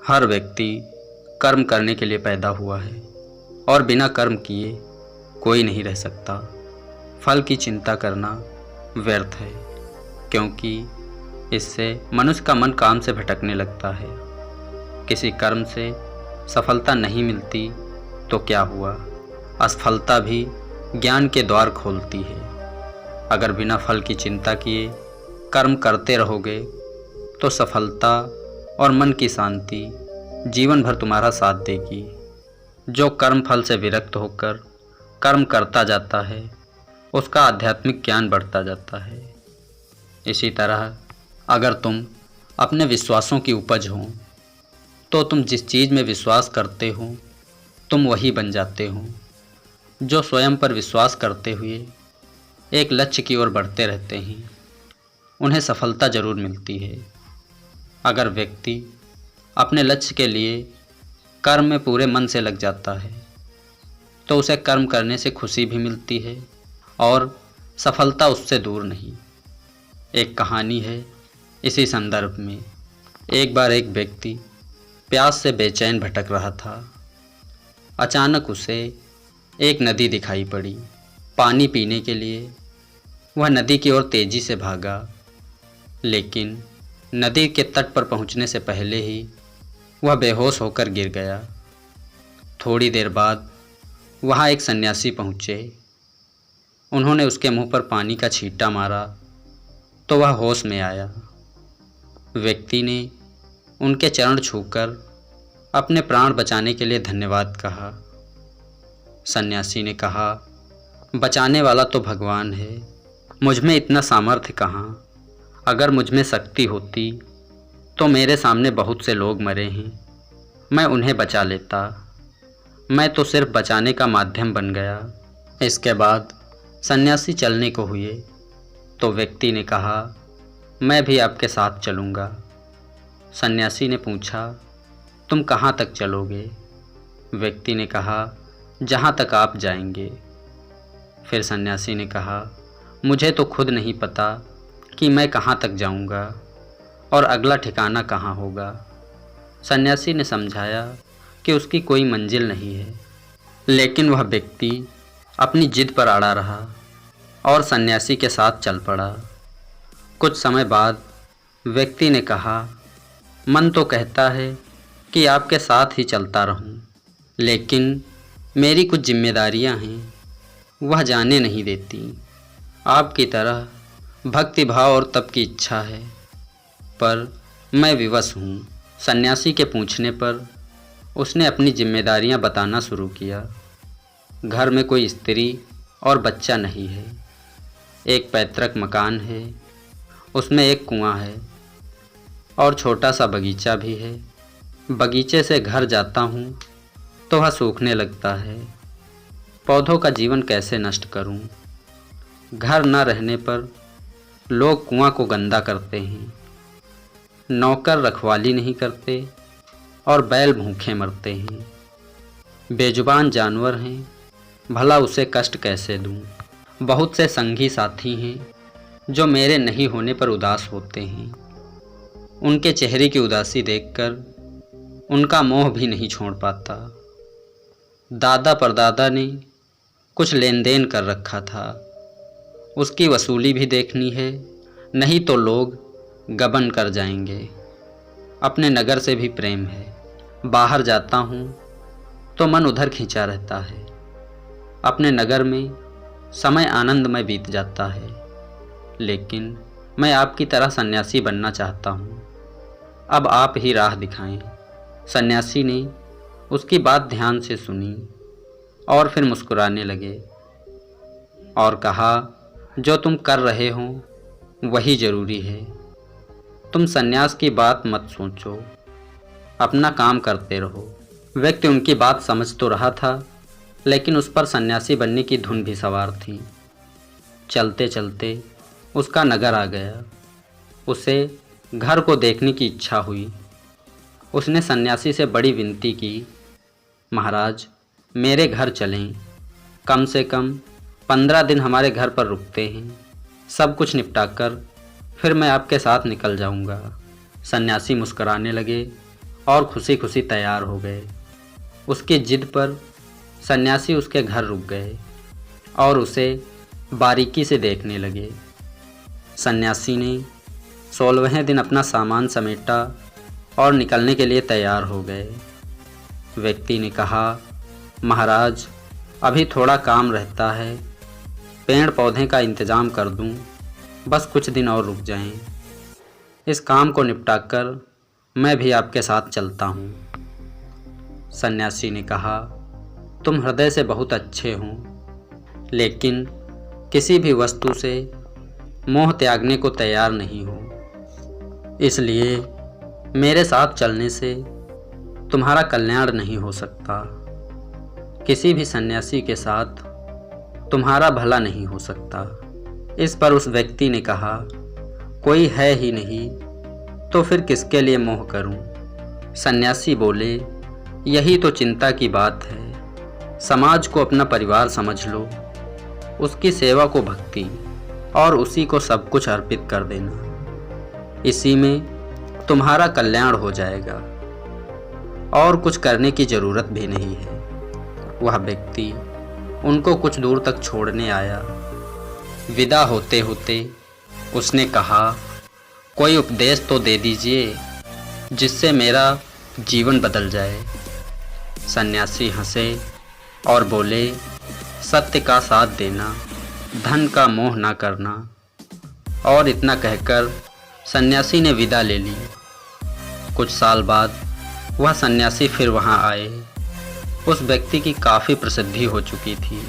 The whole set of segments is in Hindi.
हर व्यक्ति कर्म करने के लिए पैदा हुआ है और बिना कर्म किए कोई नहीं रह सकता। फल की चिंता करना व्यर्थ है, क्योंकि इससे मनुष्य का मन काम से भटकने लगता है। किसी कर्म से सफलता नहीं मिलती तो क्या हुआ, असफलता भी ज्ञान के द्वार खोलती है। अगर बिना फल की चिंता किए कर्म करते रहोगे तो सफलता और मन की शांति जीवन भर तुम्हारा साथ देगी। जो कर्म फल से विरक्त होकर कर्म करता जाता है उसका आध्यात्मिक ज्ञान बढ़ता जाता है। इसी तरह अगर तुम अपने विश्वासों की उपज हो तो तुम जिस चीज़ में विश्वास करते हो तुम वही बन जाते हो। जो स्वयं पर विश्वास करते हुए एक लक्ष्य की ओर बढ़ते रहते हैं उन्हें सफलता जरूर मिलती है। अगर व्यक्ति अपने लक्ष्य के लिए कर्म में पूरे मन से लग जाता है तो उसे कर्म करने से खुशी भी मिलती है और सफलता उससे दूर नहीं। एक कहानी है इसी संदर्भ में। एक बार एक व्यक्ति प्यास से बेचैन भटक रहा था। अचानक उसे एक नदी दिखाई पड़ी। पानी पीने के लिए वह नदी की ओर तेजी से भागा, लेकिन नदी के तट पर पहुंचने से पहले ही वह बेहोश होकर गिर गया। थोड़ी देर बाद वहां एक सन्यासी पहुंचे। उन्होंने उसके मुंह पर पानी का छींटा मारा तो वह होश में आया। व्यक्ति ने उनके चरण छूकर अपने प्राण बचाने के लिए धन्यवाद कहा। सन्यासी ने कहा, बचाने वाला तो भगवान है, मुझ में इतना सामर्थ्य कहाँ। अगर मुझ में शक्ति होती तो मेरे सामने बहुत से लोग मरे हैं, मैं उन्हें बचा लेता। मैं तो सिर्फ बचाने का माध्यम बन गया। इसके बाद सन्यासी चलने को हुए तो व्यक्ति ने कहा, मैं भी आपके साथ चलूँगा। सन्यासी ने पूछा, तुम कहाँ तक चलोगे? व्यक्ति ने कहा, जहाँ तक आप जाएंगे। फिर सन्यासी ने कहा, मुझे तो खुद नहीं पता कि मैं कहाँ तक जाऊँगा और अगला ठिकाना कहाँ होगा। सन्यासी ने समझाया कि उसकी कोई मंजिल नहीं है, लेकिन वह व्यक्ति अपनी जिद पर अड़ा रहा और सन्यासी के साथ चल पड़ा। कुछ समय बाद व्यक्ति ने कहा, मन तो कहता है कि आपके साथ ही चलता रहूं, लेकिन मेरी कुछ जिम्मेदारियां हैं, वह जाने नहीं देती। आपकी तरह भक्ति भाव और तप की इच्छा है, पर मैं विवश हूँ। सन्यासी के पूछने पर उसने अपनी जिम्मेदारियां बताना शुरू किया। घर में कोई स्त्री और बच्चा नहीं है। एक पैतृक मकान है, उसमें एक कुआं है और छोटा सा बगीचा भी है। बगीचे से घर जाता हूँ तो वह सूखने लगता है। पौधों का जीवन कैसे नष्ट करूँ? घर न रहने पर लोग कुआं को गंदा करते हैं, नौकर रखवाली नहीं करते और बैल भूखे मरते हैं। बेजुबान जानवर हैं, भला उसे कष्ट कैसे दूं? बहुत से संगी साथी हैं जो मेरे नहीं होने पर उदास होते हैं। उनके चेहरे की उदासी देखकर उनका मोह भी नहीं छोड़ पाता। दादा परदादा ने कुछ लेन देन कर रखा था, उसकी वसूली भी देखनी है, नहीं तो लोग गबन कर जाएंगे। अपने नगर से भी प्रेम है। बाहर जाता हूँ तो मन उधर खिंचा रहता है। अपने नगर में समय आनंदमय बीत जाता है, लेकिन मैं आपकी तरह सन्यासी बनना चाहता हूँ। अब आप ही राह दिखाएं। सन्यासी ने उसकी बात ध्यान से सुनी और फिर मुस्कुराने लगे और कहा, जो तुम कर रहे हो वही ज़रूरी है। तुम सन्यास की बात मत सोचो, अपना काम करते रहो। व्यक्ति उनकी बात समझ तो रहा था, लेकिन उस पर सन्यासी बनने की धुन भी सवार थी। चलते चलते उसका नगर आ गया। उसे घर को देखने की इच्छा हुई। उसने सन्यासी से बड़ी विनती की, महाराज मेरे घर चलें, कम से कम 15 दिन हमारे घर पर रुकते हैं। सब कुछ निपटाकर फिर मैं आपके साथ निकल जाऊंगा। सन्यासी मुस्कुराने लगे और खुशी खुशी तैयार हो गए। उसकी जिद पर सन्यासी उसके घर रुक गए और उसे बारीकी से देखने लगे। सन्यासी ने 16वें दिन अपना सामान समेटा और निकलने के लिए तैयार हो गए। व्यक्ति ने कहा, महाराज, अभी थोड़ा काम रहता है, पेड़ पौधे का इंतज़ाम कर दूं, बस कुछ दिन और रुक जाएं। इस काम को निपटाकर मैं भी आपके साथ चलता हूँ। सन्यासी ने कहा, तुम हृदय से बहुत अच्छे हो, लेकिन किसी भी वस्तु से मोह त्यागने को तैयार नहीं हो, इसलिए मेरे साथ चलने से तुम्हारा कल्याण नहीं हो सकता। किसी भी सन्यासी के साथ तुम्हारा भला नहीं हो सकता। इस पर उस व्यक्ति ने कहा, कोई है ही नहीं तो फिर किसके लिए मोह करूं? सन्यासी बोले, यही तो चिंता की बात है। समाज को अपना परिवार समझ लो, उसकी सेवा को भक्ति और उसी को सब कुछ अर्पित कर देना। इसी में तुम्हारा कल्याण हो जाएगा और कुछ करने की ज़रूरत भी नहीं है। वह व्यक्ति उनको कुछ दूर तक छोड़ने आया। विदा होते होते उसने कहा, कोई उपदेश तो दे दीजिए जिससे मेरा जीवन बदल जाए। सन्यासी हंसे और बोले, सत्य का साथ देना, धन का मोह ना करना। और इतना कहकर सन्यासी ने विदा ले ली। कुछ साल बाद वह सन्यासी फिर वहां आए। उस व्यक्ति की काफ़ी प्रसिद्धि हो चुकी थी।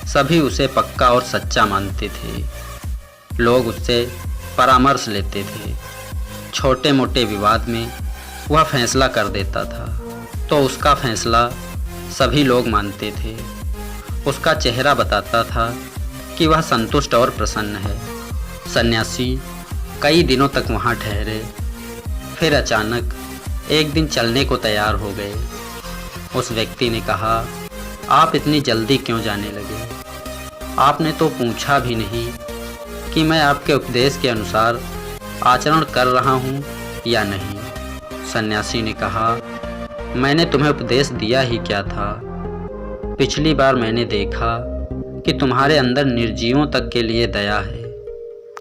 सभी उसे पक्का और सच्चा मानते थे। लोग उससे परामर्श लेते थे। छोटे मोटे विवाद में वह फैसला कर देता था, तो उसका फैसला सभी लोग मानते थे। उसका चेहरा बताता था कि वह संतुष्ट और प्रसन्न है। सन्यासी कई दिनों तक वहाँ ठहरे। फिर अचानक एक दिन चलने को तैयार हो गए। उस व्यक्ति ने कहा, आप इतनी जल्दी क्यों जाने लगे? आपने तो पूछा भी नहीं कि मैं आपके उपदेश के अनुसार आचरण कर रहा हूँ या नहीं। सन्यासी ने कहा, मैंने तुम्हें उपदेश दिया ही क्या था। पिछली बार मैंने देखा कि तुम्हारे अंदर निर्जीवों तक के लिए दया है,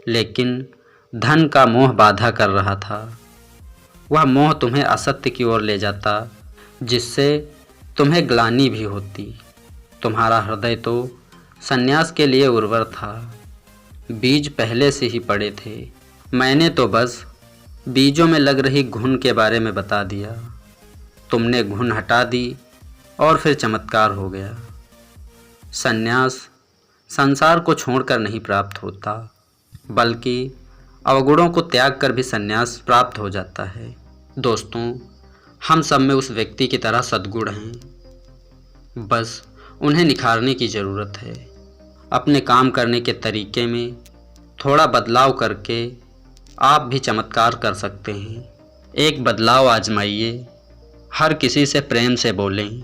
लेकिन धन का मोह बाधा कर रहा था। वह मोह तुम्हें असत्य की ओर ले जाता, जिससे तुम्हें ग्लानि भी होती। तुम्हारा हृदय तो सन्यास के लिए उर्वर था। बीज पहले से ही पड़े थे। मैंने तो बस बीजों में लग रही घुन के बारे में बता दिया। तुमने घुन हटा दी और फिर चमत्कार हो गया। सन्यास संसार को छोड़कर नहीं प्राप्त होता, बल्कि अवगुणों को त्याग कर भी सन्यास प्राप्त हो जाता है। दोस्तों, हम सब में उस व्यक्ति की तरह सद्गुण हैं, बस उन्हें निखारने की ज़रूरत है। अपने काम करने के तरीके में थोड़ा बदलाव करके आप भी चमत्कार कर सकते हैं। एक बदलाव आजमाइए। हर किसी से प्रेम से बोलें,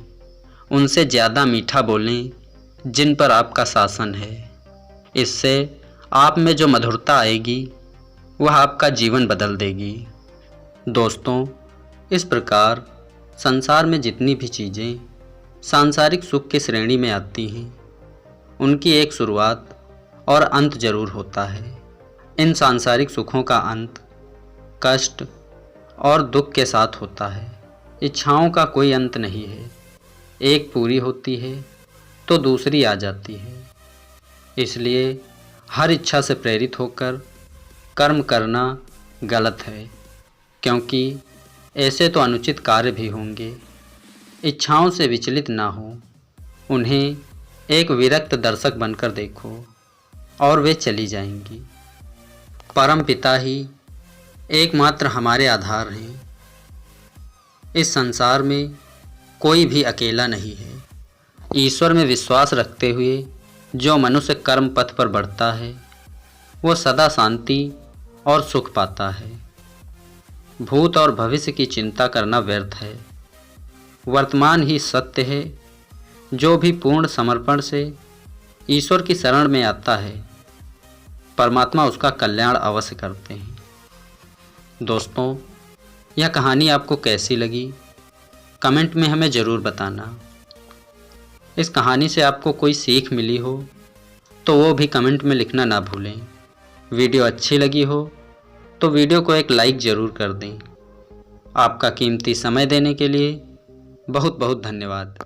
उनसे ज़्यादा मीठा बोलें जिन पर आपका शासन है। इससे आप में जो मधुरता आएगी वह आपका जीवन बदल देगी। दोस्तों, इस प्रकार संसार में जितनी भी चीज़ें सांसारिक सुख की श्रेणी में आती हैं, उनकी एक शुरुआत और अंत जरूर होता है। इन सांसारिक सुखों का अंत कष्ट और दुख के साथ होता है। इच्छाओं का कोई अंत नहीं है। एक पूरी होती है तो दूसरी आ जाती है। इसलिए हर इच्छा से प्रेरित होकर कर्म करना गलत है, क्योंकि ऐसे तो अनुचित कार्य भी होंगे। इच्छाओं से विचलित ना हो, उन्हें एक विरक्त दर्शक बनकर देखो और वे चली जाएंगी। परम पिता ही एकमात्र हमारे आधार हैं। इस संसार में कोई भी अकेला नहीं है। ईश्वर में विश्वास रखते हुए जो मनुष्य कर्म पथ पर बढ़ता है, वो सदा शांति और सुख पाता है। भूत और भविष्य की चिंता करना व्यर्थ है। वर्तमान ही सत्य है। जो भी पूर्ण समर्पण से ईश्वर की शरण में आता है, परमात्मा उसका कल्याण अवश्य करते हैं। दोस्तों, यह कहानी आपको कैसी लगी कमेंट में हमें ज़रूर बताना। इस कहानी से आपको कोई सीख मिली हो तो वो भी कमेंट में लिखना ना भूलें। वीडियो अच्छी लगी हो तो वीडियो को एक लाइक ज़रूर कर दें। आपका कीमती समय देने के लिए बहुत बहुत धन्यवाद।